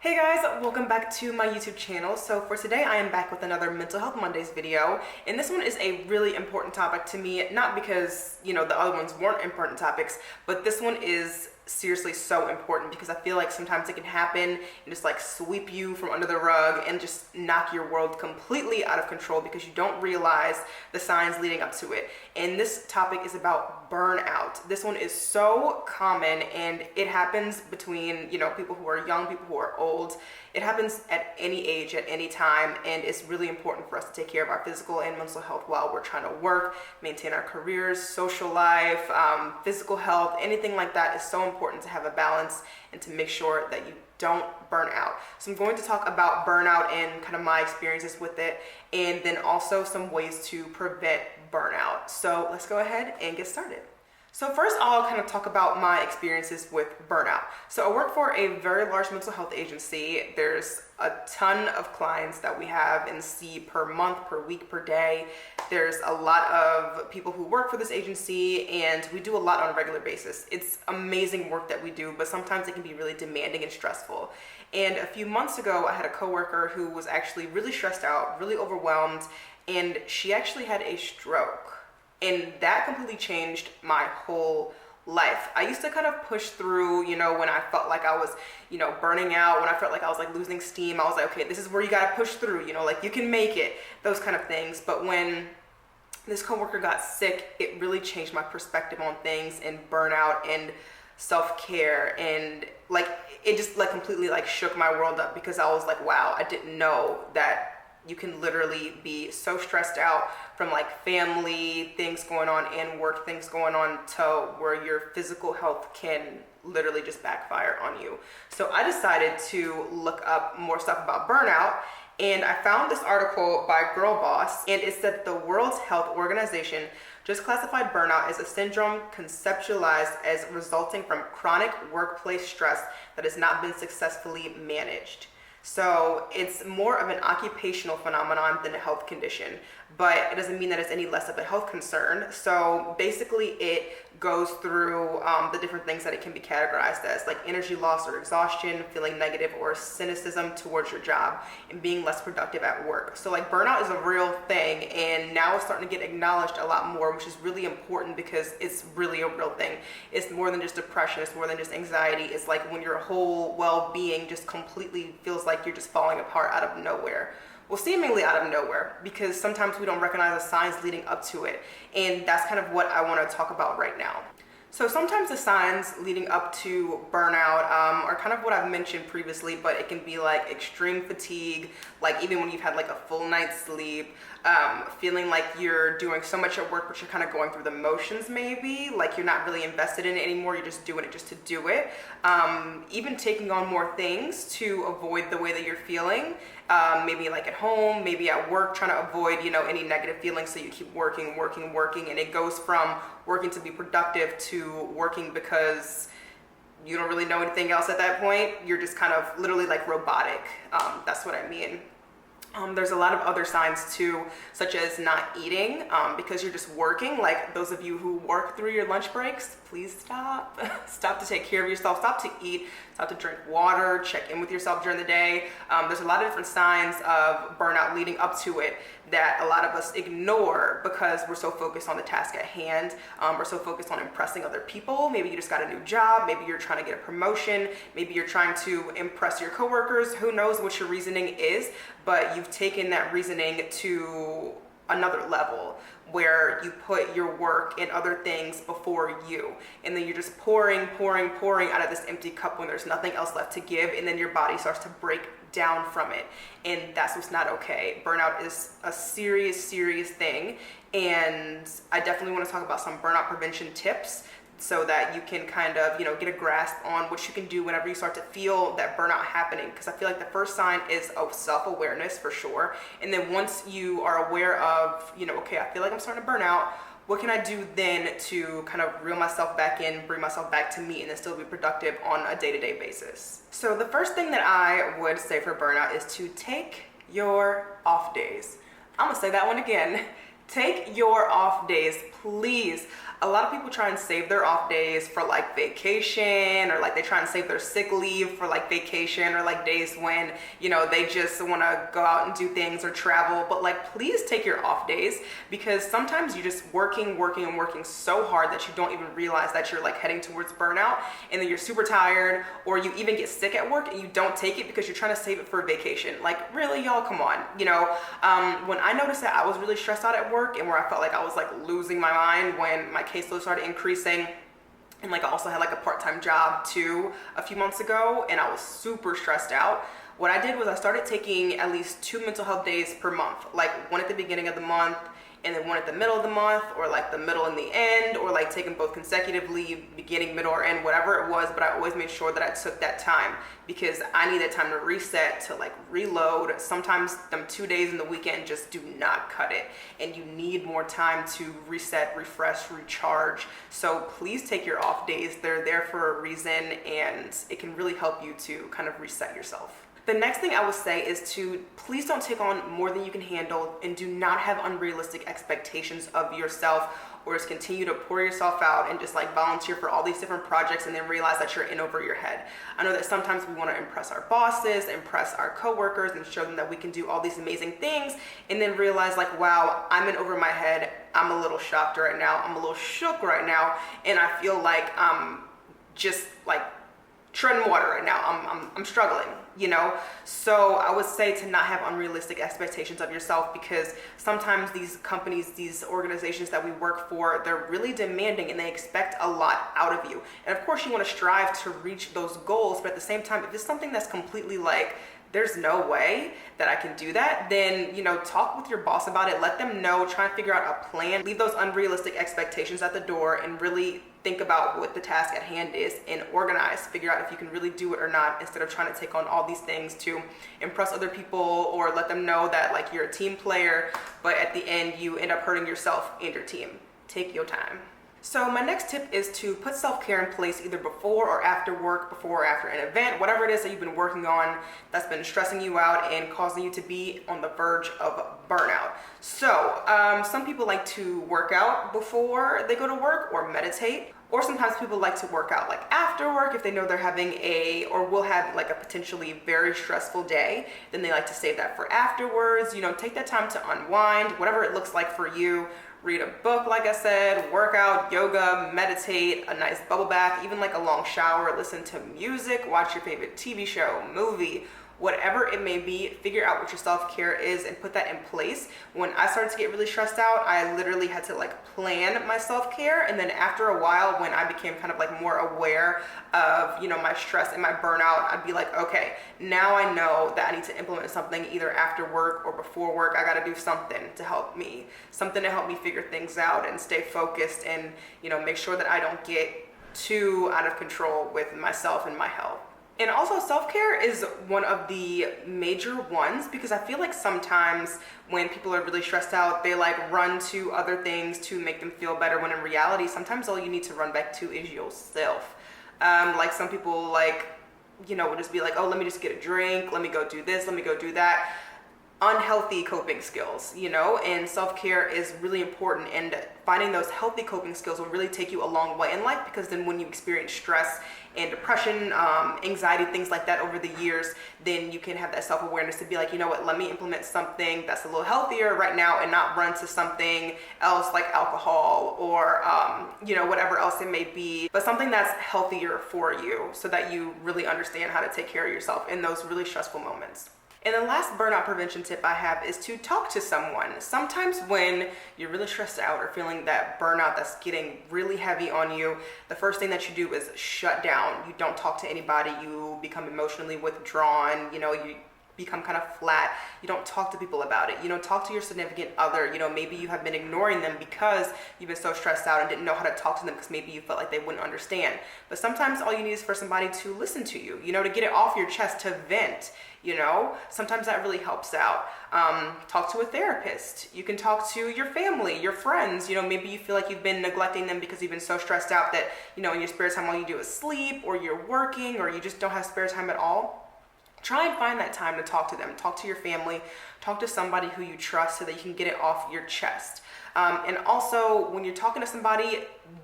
Hey guys, welcome back to my YouTube channel. So for today I am back with another Mental Health Mondays video, and this one is a really important topic to me, not because, the other ones weren't important topics, but this one is seriously so important because I feel like sometimes it can happen and just like sweep you from under the rug and just knock your world completely out of control because you don't realize the signs leading up to it. And this topic is about burnout. This one is so common and it happens between, people who are young, people who are old. It happens at any age, at any time, and it's really important for us to take care of our physical and mental health while we're trying to work, maintain our careers, social life, physical health, anything like that is so important to have a balance and to make sure that you don't burn out. So I'm going to talk about burnout and kind of my experiences with it, and then also some ways to prevent burnout. So let's go ahead and get started. So first I'll kind of talk about my experiences with burnout. So I work for a very large mental health agency. There's a ton of clients that we have and see per month, per week, per day. There's a lot of people who work for this agency and we do a lot on a regular basis. It's amazing work that we do, but sometimes it can be really demanding and stressful. And a few months ago, I had a coworker who was actually really stressed out, really overwhelmed, and she actually had a stroke. And that completely changed my whole life. I used to kind of push through, when I felt like I was, burning out, when I felt like I was like losing steam, I was like, okay, this is where you gotta push through, like you can make it, those kind of things. But when this coworker got sick, it really changed my perspective on things and burnout and self-care, and like it just like completely like shook my world up because I was like, wow, I didn't know that you can literally be so stressed out from like family things going on and work things going on to where your physical health can literally just backfire on you. So I decided to look up more stuff about burnout, and I found this article by Girl Boss, and it said the World Health Organization just classified burnout as a syndrome conceptualized as resulting from chronic workplace stress that has not been successfully managed. So it's more of an occupational phenomenon than a health condition, but it doesn't mean that it's any less of a health concern. So basically it goes through the different things that it can be categorized as, like energy loss or exhaustion, feeling negative or cynicism towards your job, and being less productive at work. So like burnout is a real thing, and now it's starting to get acknowledged a lot more, which is really important because it's really a real thing. It's more than just depression, it's more than just anxiety. It's like when your whole well-being just completely feels like you're just falling apart out of nowhere. Well, seemingly out of nowhere, because sometimes we don't recognize the signs leading up to it. And that's kind of what I want to talk about right now. So sometimes the signs leading up to burnout are kind of what I've mentioned previously, but it can be like extreme fatigue, like even when you've had like a full night's sleep, feeling like you're doing so much at work, but you're kind of going through the motions maybe, like you're not really invested in it anymore, you're just doing it just to do it. Even taking on more things to avoid the way that you're feeling, maybe like at home, maybe at work, trying to avoid, any negative feelings, so you keep working, and it goes from working to be productive to working because you don't really know anything else at that point. You're just kind of literally like robotic. That's what I mean. There's a lot of other signs too, such as not eating because you're just working. Like those of you who work through your lunch breaks, please stop. Stop to take care of yourself, stop to eat, stop to drink water, check in with yourself during the day. There's a lot of different signs of burnout leading up to it that a lot of us ignore because we're so focused on the task at hand. We're so focused on impressing other people. Maybe you just got a new job, maybe you're trying to get a promotion, maybe you're trying to impress your coworkers. Who knows what your reasoning is, but you've taken that reasoning to another level where you put your work and other things before you, and then you're just pouring out of this empty cup when there's nothing else left to give, and then your body starts to break down from it, and that's what's not okay. Burnout is a serious thing, and I definitely want to talk about some burnout prevention tips so that you can kind of, get a grasp on what you can do whenever you start to feel that burnout happening. Because I feel like the first sign is of self-awareness for sure. And then once you are aware of, okay, I feel like I'm starting to burn out, what can I do then to kind of reel myself back in, bring myself back to me, and then still be productive on a day-to-day basis? So the first thing that I would say for burnout is to take your off days. I'm gonna say that one again. Take your off days, please. A lot of people try and save their off days for like vacation, or like they try and save their sick leave for like vacation, or like days when, you know, they just want to go out and do things or travel. But like, please take your off days, because sometimes you're just working so hard that you don't even realize that you're like heading towards burnout, and then you're super tired, or you even get sick at work and you don't take it because you're trying to save it for vacation. Like, really, y'all, come on. You know, when I noticed that I was really stressed out at work, and where I felt like I was like losing my mind when my caseload started increasing, and like I also had like a part-time job too a few months ago, and I was super stressed out. What I did was I started taking at least 2 mental health days per month, like one at the beginning of the month and then one at the middle of the month, or like the middle and the end, or like taking both consecutively, beginning, middle, or end, whatever it was. But I always made sure that I took that time, because I need that time to reset, to like reload. Sometimes them 2 days in the weekend just do not cut it, and you need more time to reset, refresh, recharge. So please take your off days. They're there for a reason, and it can really help you to kind of reset yourself. The next thing I would say is to please don't take on more than you can handle, and do not have unrealistic expectations of yourself, or just continue to pour yourself out and just like volunteer for all these different projects and then realize that you're in over your head. I know that sometimes we want to impress our bosses, impress our coworkers, and show them that we can do all these amazing things, and then realize like, wow, I'm in over my head. I'm a little shocked right now. I'm a little shook right now. And I feel like I'm just like treading water right now. I'm struggling, you know? So I would say to not have unrealistic expectations of yourself, because sometimes these companies, these organizations that we work for, they're really demanding and they expect a lot out of you. And of course you want to strive to reach those goals, but at the same time, if it's something that's completely like, there's no way that I can do that, then, you know, talk with your boss about it. Let them know, try and figure out a plan, leave those unrealistic expectations at the door, and really think about what the task at hand is and organize, figure out if you can really do it or not, instead of trying to take on all these things to impress other people or let them know that like you're a team player, but at the end you end up hurting yourself and your team. Take your time. So my next tip is to put self-care in place either before or after work, before or after an event, whatever it is that you've been working on that's been stressing you out and causing you to be on the verge of burnout. So some people like to work out before they go to work, or meditate, or sometimes people like to work out like after work if they know they're having or will have like a potentially very stressful day. Then they like to save that for afterwards. You know, take that time to unwind, whatever it looks like for you. Read a book, like I said, work out, yoga, meditate, a nice bubble bath, even like a long shower, listen to music, watch your favorite TV show, movie, whatever it may be. Figure out what your self-care is and put that in place. When I started to get really stressed out, I literally had to like plan my self-care, and then after a while, when I became kind of like more aware of, you know, my stress and my burnout, I'd be like, okay, now I know that I need to implement something either after work or before work. I got to do something to help me, figure things out and stay focused, and, you know, make sure that I don't get too out of control with myself and my health. And also, self-care is one of the major ones, because I feel like sometimes when people are really stressed out, they like run to other things to make them feel better, when in reality, sometimes all you need to run back to is yourself. Like some people like, you know, will just be like, oh, let me just get a drink, let me go do this, let me go do that. Unhealthy coping skills, you know, and self-care is really important, and finding those healthy coping skills will really take you a long way in life, because then when you experience stress and depression, anxiety, things like that over the years, then you can have that self-awareness to be like, you know what, let me implement something that's a little healthier right now, and not run to something else like alcohol or, you know, whatever else it may be, but something that's healthier for you, so that you really understand how to take care of yourself in those really stressful moments. And the last burnout prevention tip I have is to talk to someone. Sometimes when you're really stressed out or feeling that burnout that's getting really heavy on you, the first thing that you do is shut down. You don't talk to anybody. You become emotionally withdrawn. You know, you become kind of flat. You don't talk to people about it. You don't talk to your significant other. You know, maybe you have been ignoring them because you've been so stressed out and didn't know how to talk to them because maybe you felt like they wouldn't understand. But sometimes all you need is for somebody to listen to you, you know, to get it off your chest, to vent. You know, sometimes that really helps out. Talk to a therapist. You can talk to your family, your friends. You know, maybe you feel like you've been neglecting them because you've been so stressed out that, you know, in your spare time all you do is sleep, or you're working, or you just don't have spare time at all. try and find that time to talk to them, talk to your family, talk to somebody who you trust so that you can get it off your chest. And also, when you're talking to somebody,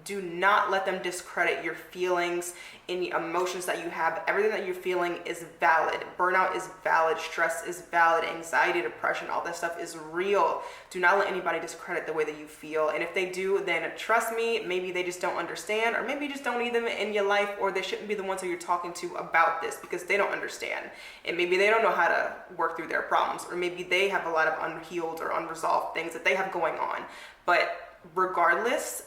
do not let them discredit your feelings, any emotions that you have. Everything that you're feeling is valid. Burnout is valid. Stress is valid. Anxiety, depression, all that stuff is real. Do not let anybody discredit the way that you feel. And if they do, then trust me, maybe they just don't understand, or maybe you just don't need them in your life, or they shouldn't be the ones who you're talking to about this because they don't understand. And maybe they don't know how to work through their problems, or maybe they have a lot of unhealed or unresolved things that they have going on. But regardless,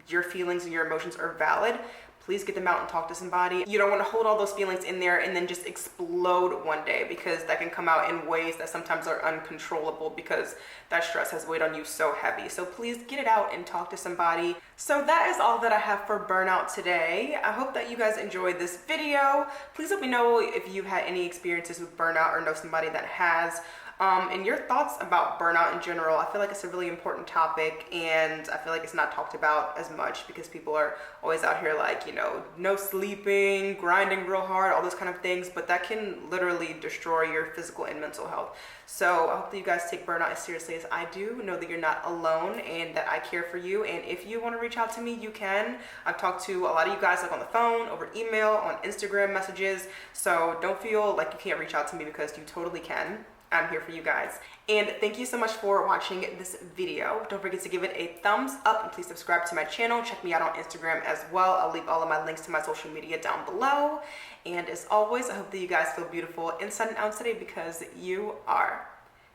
your feelings and your emotions are valid. Please get them out and talk to somebody. You don't want to hold all those feelings in there and then just explode one day, because that can come out in ways that sometimes are uncontrollable because that stress has weighed on you so heavy. So please get it out and talk to somebody. So that is all that I have for burnout today. I hope that you guys enjoyed this video. Please let me know if you've had any experiences with burnout or know somebody that has. And your thoughts about burnout in general. I feel like it's a really important topic, and I feel like it's not talked about as much because people are always out here like, you know, no sleeping, grinding real hard, all those kind of things, but that can literally destroy your physical and mental health. So I hope that you guys take burnout as seriously as I do. Know that you're not alone and that I care for you. And if you want to reach out to me, you can. I've talked to a lot of you guys like on the phone, over email, on Instagram messages. So don't feel like you can't reach out to me, because you totally can. I'm here for you guys. And thank you so much for watching this video. Don't forget to give it a thumbs up, and please subscribe to my channel. Check me out on Instagram as well. I'll leave all of my links to my social media down below. And as always, I hope that you guys feel beautiful inside and out today, because you are.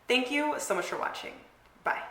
Thank you so much for watching. Bye.